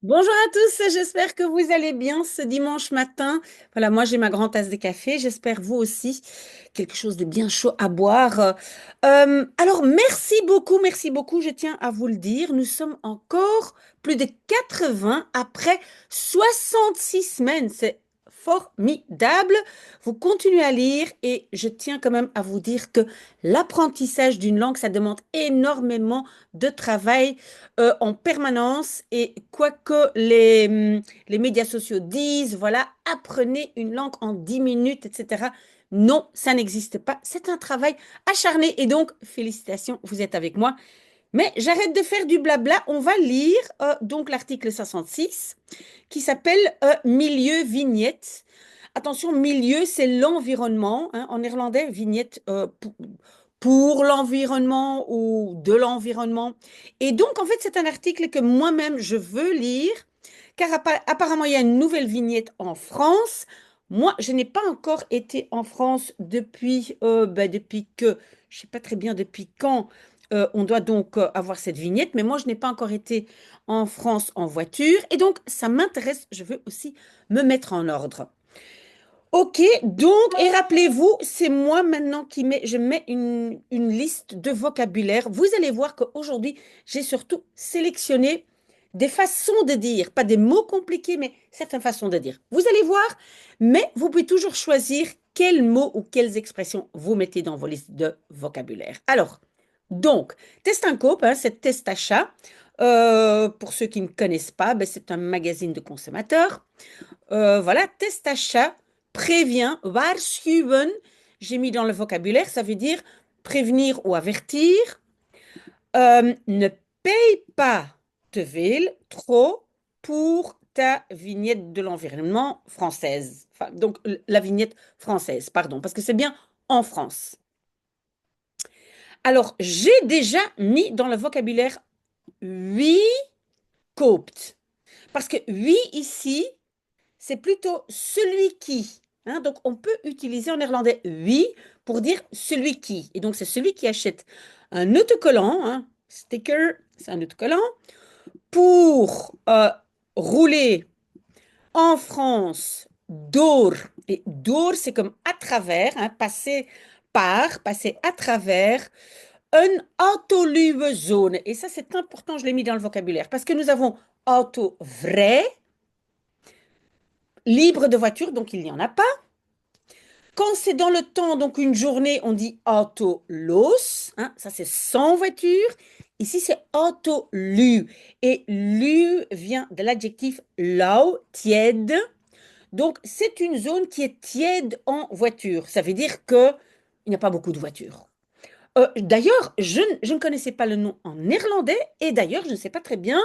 Bonjour à tous, j'espère que vous allez bien ce dimanche matin. Voilà, moi j'ai ma grande tasse de café, j'espère vous aussi quelque chose de bien chaud à boire. Alors merci beaucoup, je tiens à vous le dire, nous sommes encore plus de 80 après 66 semaines, c'est formidable. Vous continuez à lire et je tiens quand même à vous dire que l'apprentissage d'une langue, ça demande énormément de travail en permanence et quoi que les médias sociaux disent, voilà, apprenez une langue en 10 minutes, etc. Non, ça n'existe pas. C'est un travail acharné et donc, félicitations, vous êtes avec moi. Mais j'arrête de faire du blabla. On va lire donc l'article 66 qui s'appelle Milieu vignette. Attention, milieu, c'est l'environnement. Hein. En néerlandais, vignette pour l'environnement ou de l'environnement. Et donc, en fait, c'est un article que moi-même, je veux lire, car apparemment, il y a une nouvelle vignette en France. Moi, je n'ai pas encore été en France depuis que, je ne sais pas très bien depuis quand, on doit donc avoir cette vignette, mais moi, je n'ai pas encore été en France en voiture. Et donc, ça m'intéresse, je veux aussi me mettre en ordre. Ok, donc, et rappelez-vous, c'est moi maintenant je mets une liste de vocabulaire. Vous allez voir qu'aujourd'hui, j'ai surtout sélectionné des façons de dire, pas des mots compliqués, mais certaines façons de dire. Vous allez voir, mais vous pouvez toujours choisir quels mots ou quelles expressions vous mettez dans vos listes de vocabulaire. Alors, donc, Testincoop, hein, c'est Testachat. Pour ceux qui ne connaissent pas, ben, c'est un magazine de consommateurs. Voilà, Testachat prévient, waarschuwen, j'ai mis dans le vocabulaire, ça veut dire prévenir ou avertir. Ne paye pas te veel, trop, pour ta vignette de l'environnement française. Enfin, donc, la vignette française, pardon, parce que c'est bien en France. Alors, j'ai déjà mis dans le vocabulaire oui, koopt. Parce que oui, ici, c'est plutôt celui qui. Hein, donc, on peut utiliser en néerlandais oui pour dire celui qui. Et donc, c'est celui qui achète un autocollant, hein, sticker, c'est un autocollant, pour rouler en France door. Et door, c'est comme à travers, hein, passer par, passer à travers une autoluwe zone. Et ça, c'est important, je l'ai mis dans le vocabulaire, parce que nous avons auto vrai, libre de voiture, donc il n'y en a pas. Quand c'est dans le temps, donc une journée, on dit autolos, hein, ça c'est sans voiture. Ici, c'est autolu. Et lu vient de l'adjectif lauw, tiède. Donc, c'est une zone qui est tiède en voiture. Ça veut dire que il n'y a pas beaucoup de voitures. D'ailleurs, je ne connaissais pas le nom en néerlandais et d'ailleurs, je ne sais pas très bien,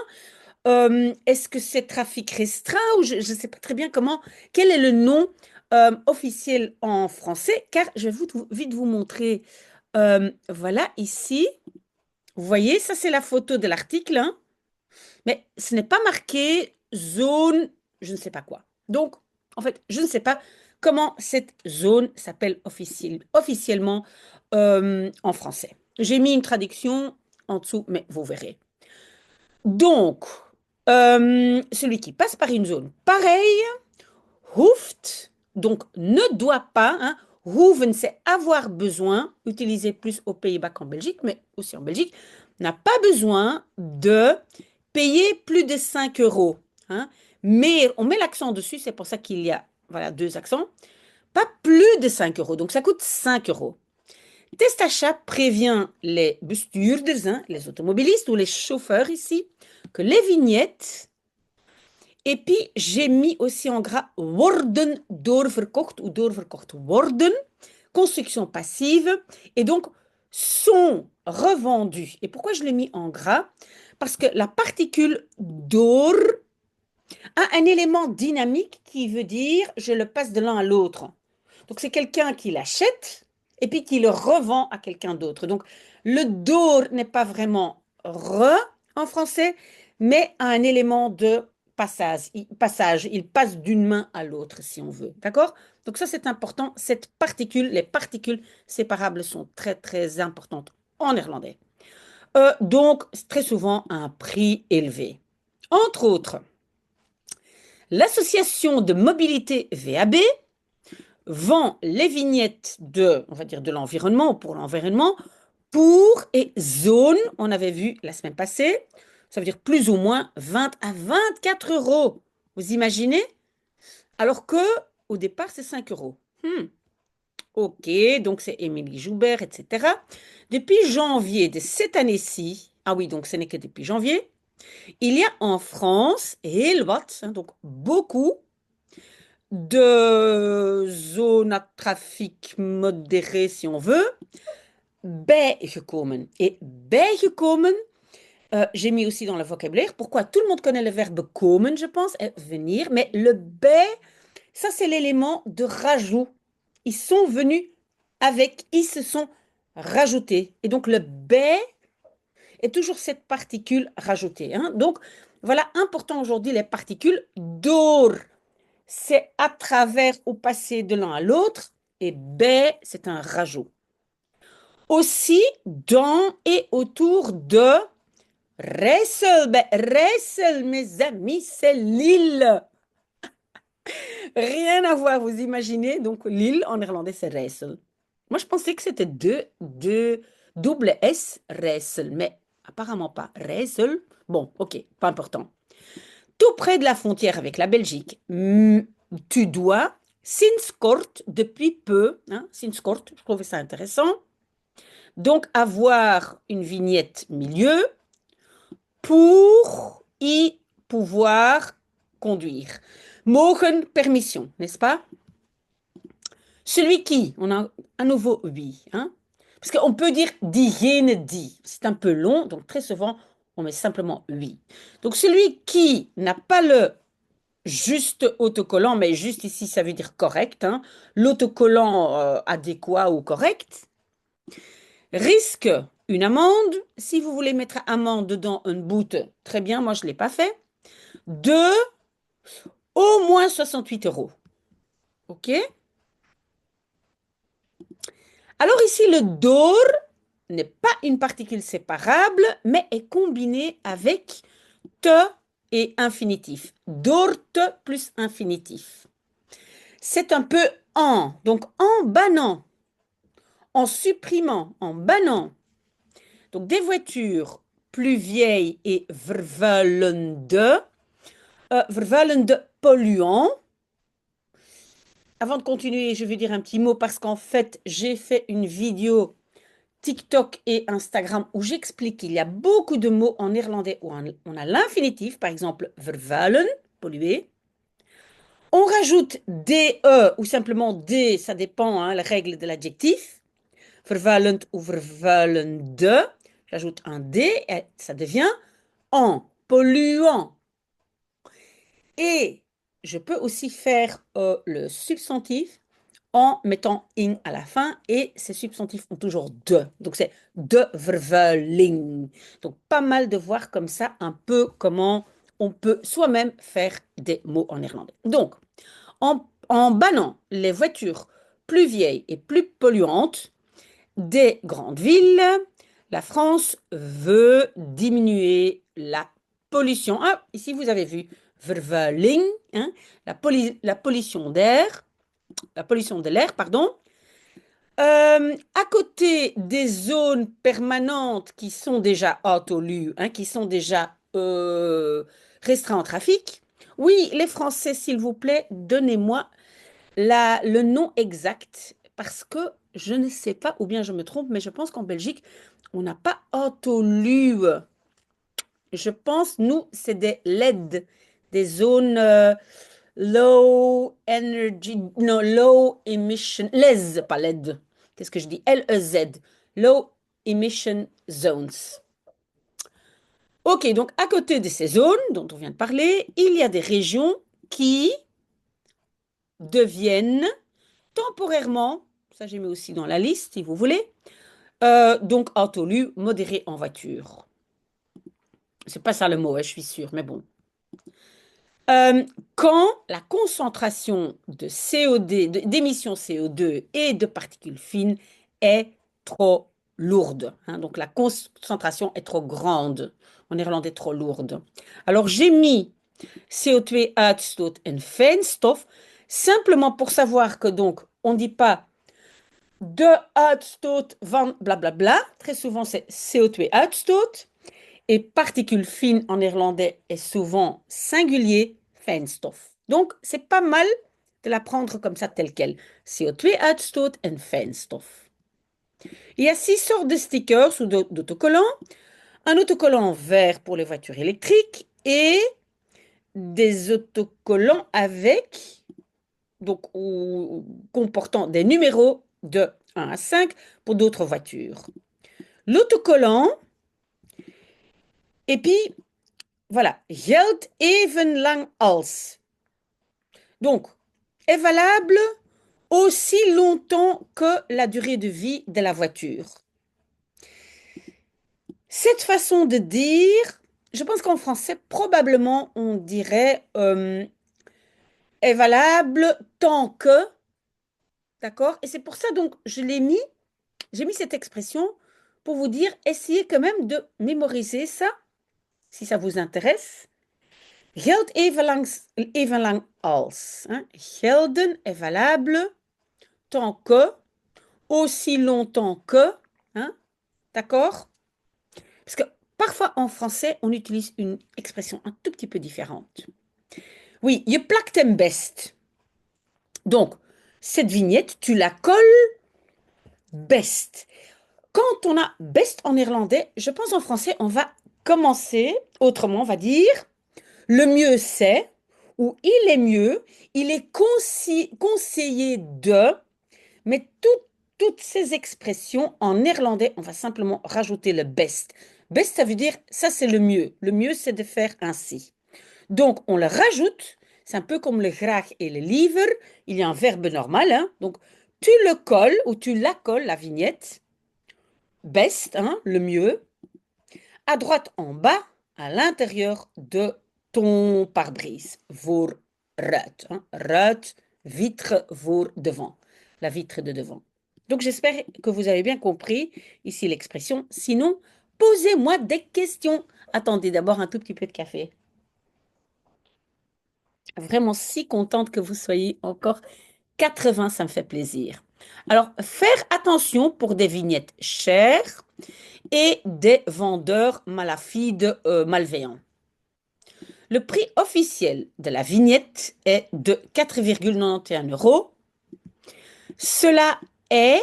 est-ce que c'est trafic restreint ou je ne sais pas très bien quel est le nom officiel en français, car je vais vite vous montrer. Voilà, ici, vous voyez, ça c'est la photo de l'article, hein, mais ce n'est pas marqué zone, je ne sais pas quoi. Donc, en fait, je ne sais pas comment cette zone s'appelle officiellement en français. J'ai mis une traduction en dessous, mais vous verrez. Donc, celui qui passe par une zone pareille, hoeft, donc ne doit pas, hein, hoeven, c'est avoir besoin, utilisé plus aux Pays-Bas qu'en Belgique, mais aussi en Belgique, n'a pas besoin de payer plus de 5 euros. Hein. Mais on met l'accent dessus, c'est pour ça qu'il y a voilà, deux accents, pas plus de 5 euros, donc ça coûte 5 euros. Testachat prévient les bestuurders, hein, les automobilistes ou les chauffeurs ici, que les vignettes, et puis j'ai mis aussi en gras worden doorverkocht ou doorverkocht worden, construction passive, et donc sont revendus. Et pourquoi je l'ai mis en gras? Parce que la particule door a un élément dynamique qui veut dire je le passe de l'un à l'autre. Donc c'est quelqu'un qui l'achète et puis qui le revend à quelqu'un d'autre. Donc le door n'est pas vraiment re en français, mais un élément de passage. Il passe d'une main à l'autre si on veut. D'accord? Donc ça c'est important. Cette particule, les particules séparables sont très très importantes en néerlandais. Donc très souvent un prix élevé. Entre autres. L'association de mobilité VAB vend les vignettes de, on va dire, de l'environnement, pour l'environnement, pour et zone, on avait vu la semaine passée, ça veut dire plus ou moins 20 à 24 euros. Vous imaginez? Alors que au départ, c'est 5 euros. Ok, donc c'est Émilie Joubert, etc. Depuis janvier de cette année-ci, ah oui, donc ce n'est que depuis janvier, il y a en France, heel wat, hein, donc beaucoup de zones à trafic modéré, si on veut, bijgekomen. Et bijgekomen, j'ai mis aussi dans le vocabulaire. Pourquoi? Tout le monde connaît le verbe komen, je pense, venir, mais le bij, ça c'est l'élément de rajout. Ils sont venus avec, ils se sont rajoutés. Et donc le bij est toujours cette particule rajoutée, hein. Donc voilà, important aujourd'hui les particules door. C'est à travers ou passer de l'un à l'autre. Et bij, c'est un rajout. Aussi dans et autour de Rijssel. Ben, Rijssel, mes amis, c'est l'île. Rien à voir, vous imaginez? Donc, l'île en néerlandais, c'est Rijssel. Moi, je pensais que c'était double S, Rijssel, mais apparemment pas. Rijssel, bon, ok, pas important. Tout près de la frontière avec la Belgique, tu dois, sinds kort, depuis peu, hein, sinds kort, je trouvais ça intéressant, donc avoir une vignette milieu pour y pouvoir conduire. Mogen, permission, n'est-ce pas? Celui qui, on a à nouveau oui, hein? Parce qu'on peut dire diegene die, c'est un peu long, donc très souvent on met simplement oui. Donc celui qui n'a pas le juste autocollant, mais juste ici ça veut dire correct, hein? L'autocollant adéquat ou correct, risque une amende. Si vous voulez mettre amende dedans un bout, très bien, moi je ne l'ai pas fait, de au moins 68 euros. OK? Alors ici, le door n'est pas une particule séparable, mais est combiné avec te et infinitif. Doorte plus infinitif. C'est un peu en, donc en bannant, en supprimant, en bannant. Donc des voitures plus vieilles et vervuilende polluants. Avant de continuer, je vais dire un petit mot parce qu'en fait, j'ai fait une vidéo TikTok et Instagram où j'explique qu'il y a beaucoup de mots en néerlandais où on a l'infinitif, par exemple vervuilen, polluer. On rajoute DE ou simplement D, ça dépend, hein, la règle de l'adjectif. Vervuilend ou vervuilende. J'ajoute un D et ça devient en, polluant. Et je peux aussi faire le substantif en mettant ing à la fin et ces substantifs ont toujours de. Donc c'est de vervuiling. Donc pas mal de voir comme ça un peu comment on peut soi-même faire des mots en néerlandais. Donc en bannant les voitures plus vieilles et plus polluantes des grandes villes, la France veut diminuer la pollution. Ah, ici vous avez vu vervuiling, hein, la pollution d'air, la pollution de l'air, pardon. À côté des zones permanentes qui sont déjà autolues, hein, qui sont déjà restreintes en trafic, oui, les Français, s'il vous plaît, donnez-moi le nom exact parce que je ne sais pas, ou bien je me trompe, mais je pense qu'en Belgique, on n'a pas autolu. Je pense, nous, c'est des LED, des zones low energy, non, low emission, LEZ, pas LED. Qu'est-ce que je dis? LEZ, low emission zones. Ok, donc à côté de ces zones dont on vient de parler, il y a des régions qui deviennent temporairement, ça j'ai mis aussi dans la liste si vous voulez, donc autolu, modéré en voiture. C'est pas ça le mot, hein, je suis sûre, mais bon. Quand la concentration de CO2, d'émissions CO2 et de particules fines est trop lourde, hein, donc la concentration est trop grande, en néerlandais trop lourde. Alors j'ai mis CO2-uitstoot en fijnstof, simplement pour savoir que donc, on ne dit pas de uitstoot van blablabla, très souvent c'est CO2-uitstoot, et particules fines en néerlandais est souvent singulier, fijnstof. Donc, c'est pas mal de la prendre comme ça, telle quelle. CO2-uitstoot en fijnstof. Il y a 6 sortes de stickers ou d'autocollants. Un autocollant vert pour les voitures électriques et des autocollants avec, donc, ou comportant des numéros de 1 à 5 pour d'autres voitures. L'autocollant, et puis, voilà, geldt even lang als. Donc, est valable aussi longtemps que la durée de vie de la voiture. Cette façon de dire, je pense qu'en français, probablement, on dirait est valable tant que, d'accord? Et c'est pour ça, donc, j'ai mis cette expression pour vous dire, essayez quand même de mémoriser ça, si ça vous intéresse. Geldt even lang als. Hein? Gelden est valable tant que, aussi longtemps que, hein? D'accord? Parce que parfois en français, on utilise une expression un tout petit peu différente. Oui, je plakt hem best. Donc, cette vignette, tu la colles best. Quand on a best en néerlandais, je pense en français, on va commencer autrement, on va dire le mieux c'est, ou il est mieux, il est conseillé de, mais toutes ces expressions en néerlandais, on va simplement rajouter le best. Best, ça veut dire ça c'est le mieux. Le mieux c'est de faire ainsi. Donc on le rajoute, c'est un peu comme le graag et le liever, il y a un verbe normal, hein? Donc tu le colles ou tu la colles, la vignette, best, hein, le mieux, à droite en bas, à l'intérieur de ton pare-brise, voor ruit. Hein? Ruit, vitre, voor devant, la vitre de devant. Donc j'espère que vous avez bien compris ici l'expression. Sinon, posez-moi des questions. Attendez d'abord un tout petit peu de café. Vraiment si contente que vous soyez encore 80, ça me fait plaisir. Alors, faire attention pour des vignettes chères et des vendeurs malafides malveillants. Le prix officiel de la vignette est de 4,91 euros. Cela est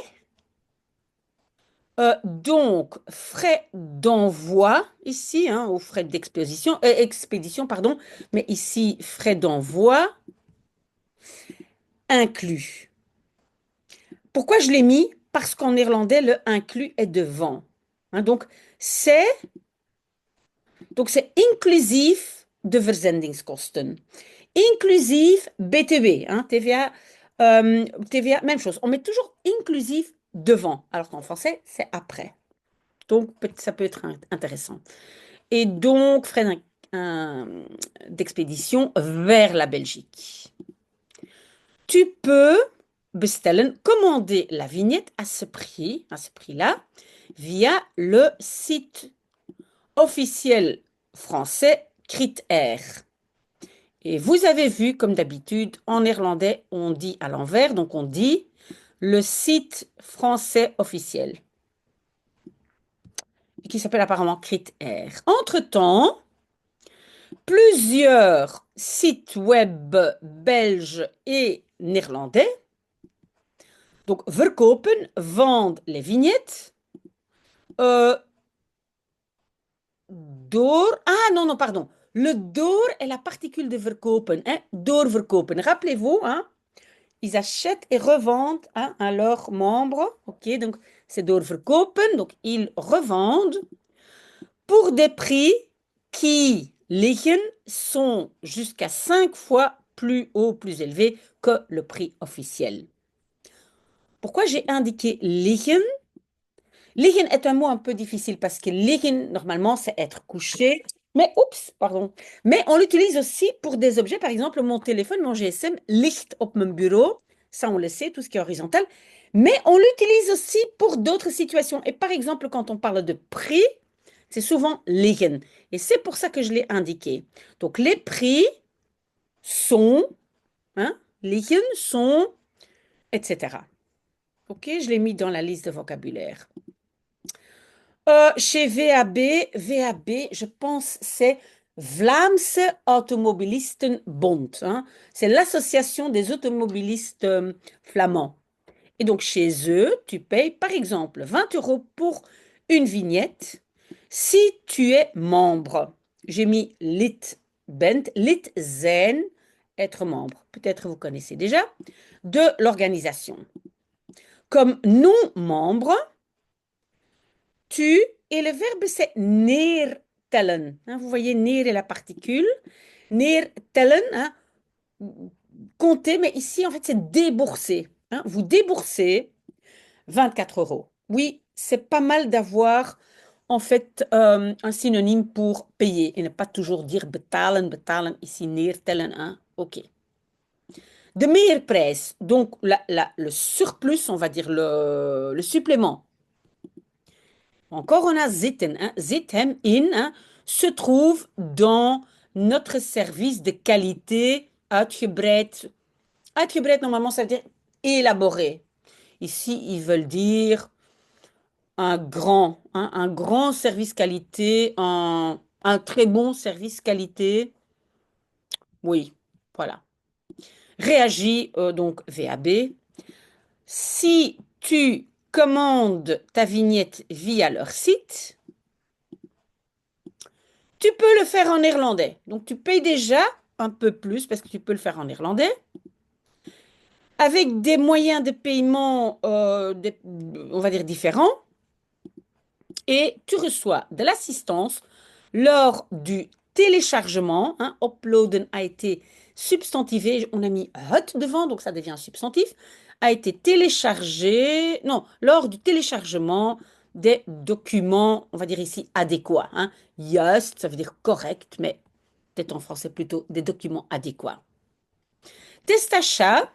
donc frais d'envoi ici, hein, aux frais d'expédition, expédition, pardon, mais ici frais d'envoi inclus. Pourquoi je l'ai mis? Parce qu'en néerlandais, le inclus est devant. Hein, c'est inclusief de verzendingskosten. Inclusive BTW, hein, TVA, TVA, même chose. On met toujours inclusif devant, alors qu'en français, c'est après. Donc, ça peut être intéressant. Et donc, frais d'expédition vers la Belgique. Tu peux bestellen, commander la vignette à ce prix-là, via le site officiel français Crit'Air. Et vous avez vu, comme d'habitude, en néerlandais, on dit à l'envers, donc on dit le site français officiel, qui s'appelle apparemment Crit'Air. Entre-temps, plusieurs sites web belges et néerlandais, donc verkopen, vendent les vignettes door... Ah non, non, pardon. Le door est la particule de verkopen. Hein? Doorverkopen. Rappelez-vous, hein? Ils achètent et revendent, hein, à leurs membres. Ok, donc c'est doorverkopen. Donc ils revendent pour des prix qui liggen sont jusqu'à 5 fois plus haut, plus élevé que le prix officiel. Pourquoi j'ai indiqué liggen? Liggen est un mot un peu difficile parce que liggen, normalement, c'est être couché. Mais, oups, pardon. Mais on l'utilise aussi pour des objets. Par exemple, mon téléphone, mon GSM, ligt op mon bureau. Ça, on le sait, tout ce qui est horizontal. Mais on l'utilise aussi pour d'autres situations. Et par exemple, quand on parle de prix, C'est souvent liggen. Et c'est pour ça que je l'ai indiqué. Donc, les prix sont, hein, liggen sont, etc. OK, je l'ai mis dans la liste de vocabulaire. Chez VAB, je pense c'est Vlaamse Automobilistenbond, hein. C'est l'association des automobilistes flamands. Et donc chez eux, tu payes par exemple 20 € pour une vignette si tu es membre. J'ai mis lid bent, lid zijn, être membre. Peut-être vous connaissez déjà, de l'organisation. Comme non-membre, tu, et le verbe c'est neertellen, hein, vous voyez, neer est la particule. Neertellen, hein, compter, mais ici en fait c'est débourser, hein. Vous déboursez 24 €. Oui, c'est pas mal d'avoir en fait un synonyme pour payer et ne pas toujours dire betalen, betalen, ici neertellen, hein. OK. De meerprijs, donc le surplus, on va dire le supplément. Encore, on a zitten, hein. Zitten in, hein, se trouve dans notre service de qualité uitgebreid. Uitgebreid, normalement, ça veut dire élaboré. Ici, ils veulent dire un grand, hein, un grand service qualité, un très bon service qualité. Oui, voilà. Réagis, donc VAB. Si tu commandes ta vignette via leur site, tu peux le faire en néerlandais. Donc, tu payes déjà un peu plus parce que tu peux le faire en néerlandais. Avec des moyens de paiement, on va dire, différents. Et tu reçois de l'assistance lors du téléchargement. Hein, uploaden a été substantivé. On a mis hot devant, donc ça devient un substantif. A été téléchargé. Non, lors du téléchargement des documents, on va dire ici adéquats. Hein. Just, ça veut dire correct, mais peut-être en français plutôt des documents adéquats. Test achat,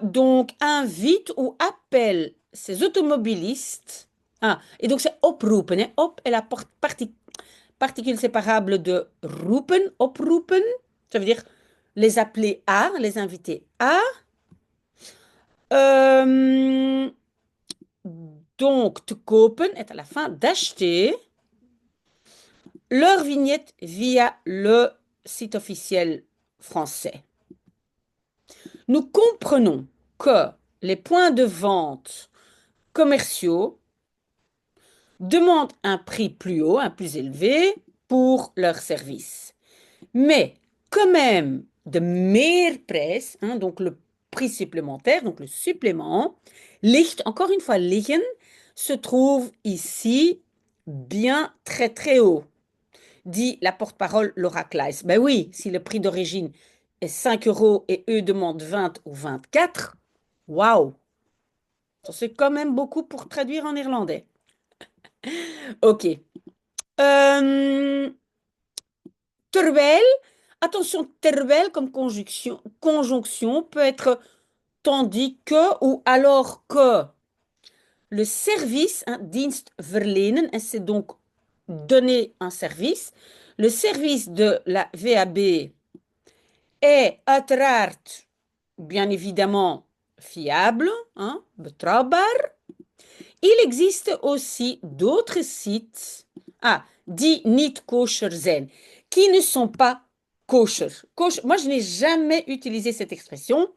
donc invite ou appelle ces automobilistes. Ah, et donc c'est oproepen. Hein. Op est la particule séparable de roepen, oproepen. Ça veut dire les appeler à, les inviter à. Euh, donc, te kopen est à la fin d'acheter leur vignette via le site officiel français. Nous comprenons que les points de vente commerciaux demandent un prix plus haut, un plus élevé pour leurs services. Mais quand même de meerprijs, hein, donc le prix supplémentaire, donc le supplément, ligt, encore une fois, liggen, se trouve ici bien très très haut, dit la porte-parole Laura Kleiss. Ben oui, si le prix d'origine est 5 € et eux demandent 20 ou 24, waouh, ça c'est quand même beaucoup pour traduire en irlandais. Ok. Euh, terwijl, attention, terwijl comme conjonction peut être tandis que ou alors que. Le service, hein, dienst verlenen, et c'est donc donner un service. Le service de la VAB est uiteraard, bien évidemment, fiable, hein, betrouwbaar. Il existe aussi d'autres sites die niet kosher zijn, qui ne sont pas kosher. Moi, je n'ai jamais utilisé cette expression.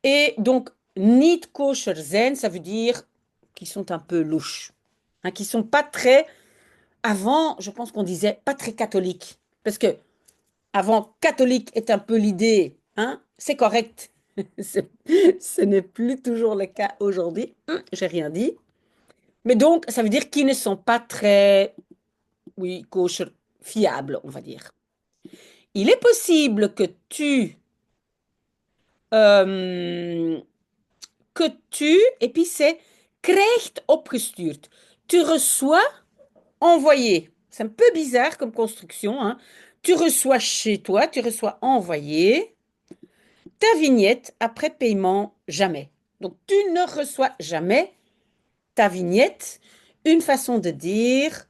Et donc, niet kosher zijn, ça veut dire qu'ils sont un peu louches, hein, qui sont pas très. Avant, je pense qu'on disait pas très catholiques. Parce que avant, catholique est un peu l'idée, hein, c'est correct. Ce n'est plus toujours le cas aujourd'hui. J'ai rien dit. Mais donc, ça veut dire qu'ils ne sont pas très, oui, kosher, fiables, on va dire. Il est possible euh, et puis c'est krijgt opgestuurd. Tu reçois envoyé. C'est un peu bizarre comme construction, hein. Tu reçois chez toi, tu reçois envoyé ta vignette après paiement, jamais. Donc tu ne reçois jamais ta vignette. Une façon de dire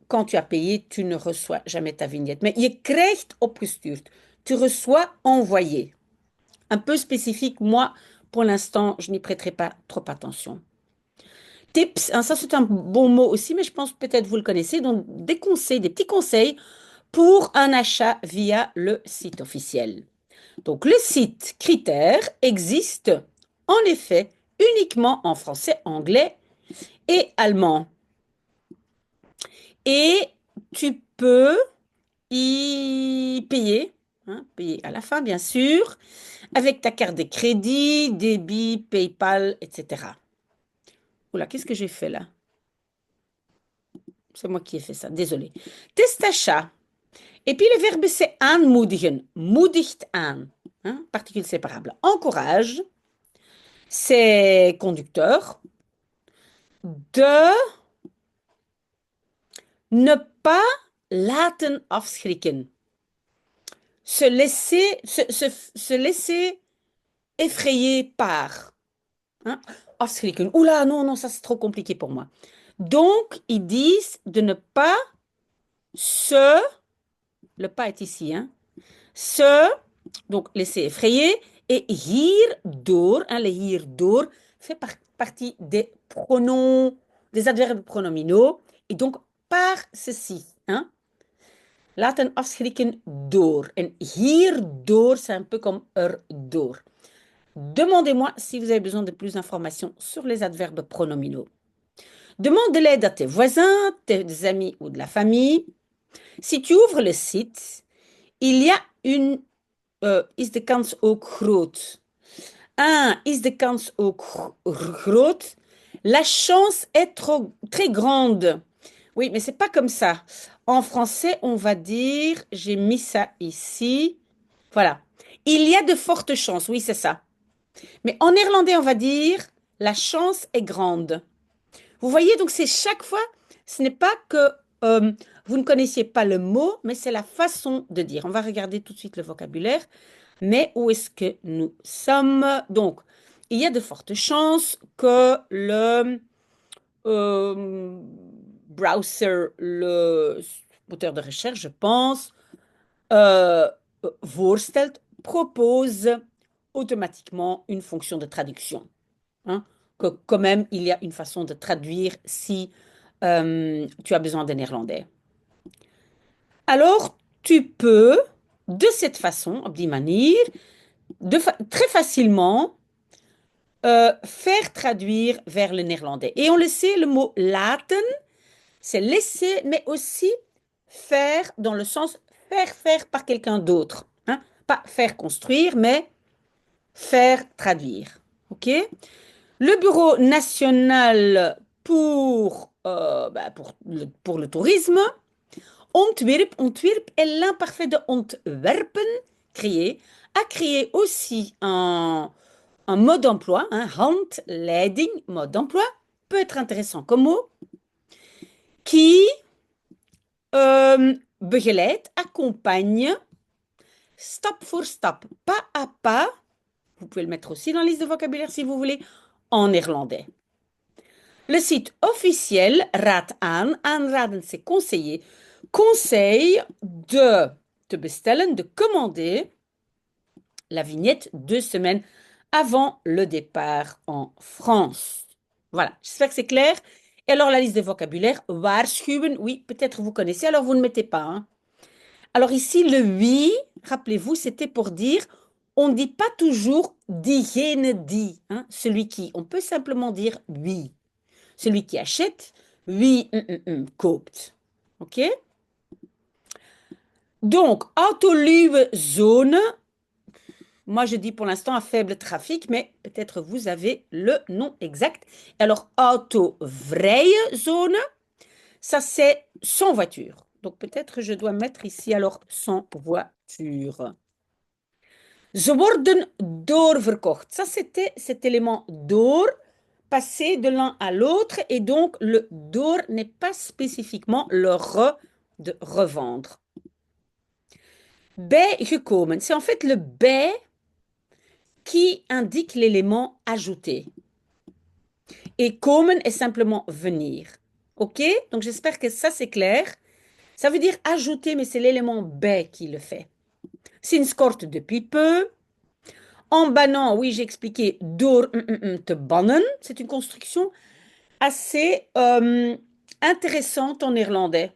quand tu as payé, tu ne reçois jamais ta vignette. Mais je krijgt opgestuurd. Tu reçois envoyé. Un peu spécifique, moi, pour l'instant, je n'y prêterai pas trop attention. Tips, hein, ça c'est un bon mot aussi, mais je pense peut-être vous le connaissez. Donc, des conseils, des petits conseils pour un achat via le site officiel. Donc, le site Critères existe en effet uniquement en français, anglais et allemand. Et tu peux y payer, hein, payer à la fin, bien sûr, avec ta carte de crédit, débit, PayPal, etc. Oula, qu'est-ce que j'ai fait là? C'est moi qui ai fait ça, désolé. Test achat. Et puis le verbe c'est aanmoedigen, moedigt aan, hein, particule séparable. Encourage, c'est conducteur. De ne pas laten afschrikken. Se laisser effrayer par. Hein? Afschrikken. Oula, non, non, ça c'est trop compliqué pour moi. Donc, ils disent de ne pas se, le pas est ici, hein, se, donc laisser effrayer, et hierdoor, hein, le hierdoor fait partie des pronoms, des adverbes pronominaux, et donc par ceci, hein. Laten afschrikken door. En hierdoor, c'est un peu comme erdoor. Demandez-moi si vous avez besoin de plus d'informations sur les adverbes pronominaux. Demande de l'aide à tes voisins, tes amis ou de la famille. Si tu ouvres le site, il y a une is de kans ook groot? Is de kans ook groot? La chance est très grande. Oui, mais c'est pas comme ça. En français, on va dire, j'ai mis ça ici. Voilà. Il y a de fortes chances. Oui, c'est ça. Mais en néerlandais, on va dire, la chance est grande. Vous voyez, donc c'est chaque fois, ce n'est pas que vous ne connaissiez pas le mot, mais c'est la façon de dire. On va regarder tout de suite le vocabulaire. Mais où est-ce que nous sommes? Donc, il y a de fortes chances que le browser, le moteur de recherche, je pense, euh, voorstelt, propose automatiquement une fonction de traduction. Hein, que quand même, il y a une façon de traduire si tu as besoin de néerlandais. Alors, tu peux, de cette façon, op die manier, très facilement faire traduire vers le néerlandais. Et on le sait, le mot laten, c'est laisser, mais aussi faire dans le sens faire par quelqu'un d'autre. Hein? Pas faire construire, mais faire traduire. OK? Le Bureau national pour le tourisme, ontwirp est l'imparfait de ontwerpen, créer, a créé aussi un mode d'emploi, un handleiding, mode d'emploi, peut être intéressant comme mot, qui begeleidt, accompagne, stap pour stap, pas à pas, vous pouvez le mettre aussi dans la liste de vocabulaire si vous voulez, en néerlandais. Le site officiel raadt aan, aanraden c'est conseiller, conseille de te bestellen, de commander la vignette 2 semaines avant le départ en France. Voilà, j'espère que c'est clair. Et alors la liste de vocabulaire, waarschuwen, oui, peut-être vous connaissez, alors vous ne mettez pas. Hein. Alors ici, le oui, rappelez-vous, c'était pour dire, on ne dit pas toujours diegene die, hein, celui qui. On peut simplement dire oui. Celui qui achète, oui, koopt. OK? Donc, autoluwe zone, moi je dis pour l'instant à faible trafic, mais peut-être vous avez le nom exact. Alors, autovrije zone, ça c'est sans voiture. Donc peut-être je dois mettre ici alors sans voiture. Ze worden doorverkocht. Ça c'était cet élément door, passer de l'un à l'autre, et donc le door n'est pas spécifiquement le de revendre. Bijgekomen, c'est en fait le bij qui indique l'élément ajouté. Et komen est simplement venir. OK? Donc j'espère que ça c'est clair. Ça veut dire ajouter, mais c'est l'élément B qui le fait. Sinds kort depuis peu. En bannant, oui, j'ai expliqué door te bannen. C'est une construction assez intéressante en néerlandais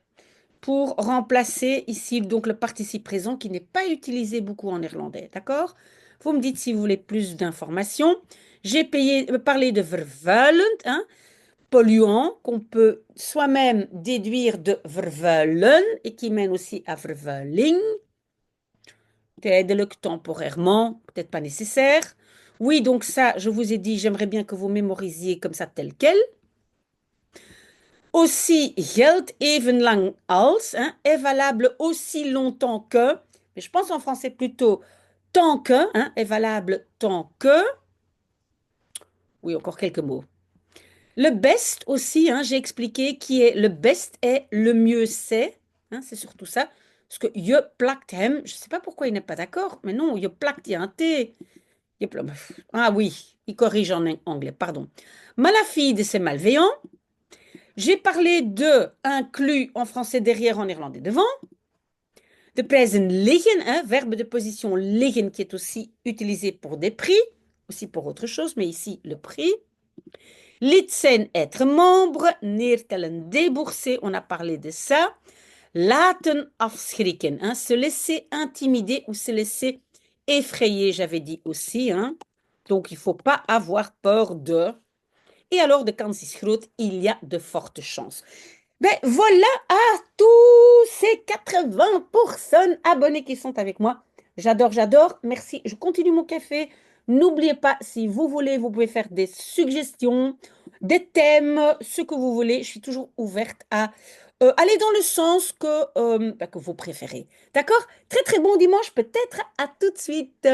pour remplacer ici donc le participe présent qui n'est pas utilisé beaucoup en néerlandais. D'accord? Vous me dites si vous voulez plus d'informations. J'ai parlé de vervuilend, hein, polluant, qu'on peut soi-même déduire de vervuilen et qui mène aussi à vervuiling. Tijdelijk, temporairement, peut-être pas nécessaire. Oui, donc ça, je vous ai dit, j'aimerais bien que vous mémorisiez comme ça tel quel. Aussi, geldt even lang als, hein, est valable aussi longtemps que, mais je pense en français plutôt tant que, hein, est valable tant que. Oui, encore quelques mots. Le best aussi, hein, j'ai expliqué qui est le best est le mieux c'est, hein, c'est surtout ça. Parce que je plakt hem, je ne sais pas pourquoi il n'est pas d'accord, mais non, je plakt, il y a un T. Ah oui, il corrige en anglais, pardon. Malafide, c'est malveillant. J'ai parlé de inclus en français derrière, en néerlandais devant. De prijzen liggen, hein, verbe de position liggen qui est aussi utilisé pour des prix, aussi pour autre chose, mais ici le prix. Lid zijn, être membre, neertellen, débourser, on a parlé de ça. Laten afschrikken, hein, se laisser intimider ou se laisser effrayer, j'avais dit aussi. Hein. Donc, il ne faut pas avoir peur de. Et alors, de kans is groot, il y a de fortes chances. Ben voilà à tous ces 80 personnes abonnés qui sont avec moi. J'adore, j'adore. Merci. Je continue mon café. N'oubliez pas, si vous voulez, vous pouvez faire des suggestions, des thèmes, ce que vous voulez. Je suis toujours ouverte à aller dans le sens que vous préférez. D'accord? Très, très bon dimanche. Peut-être à tout de suite.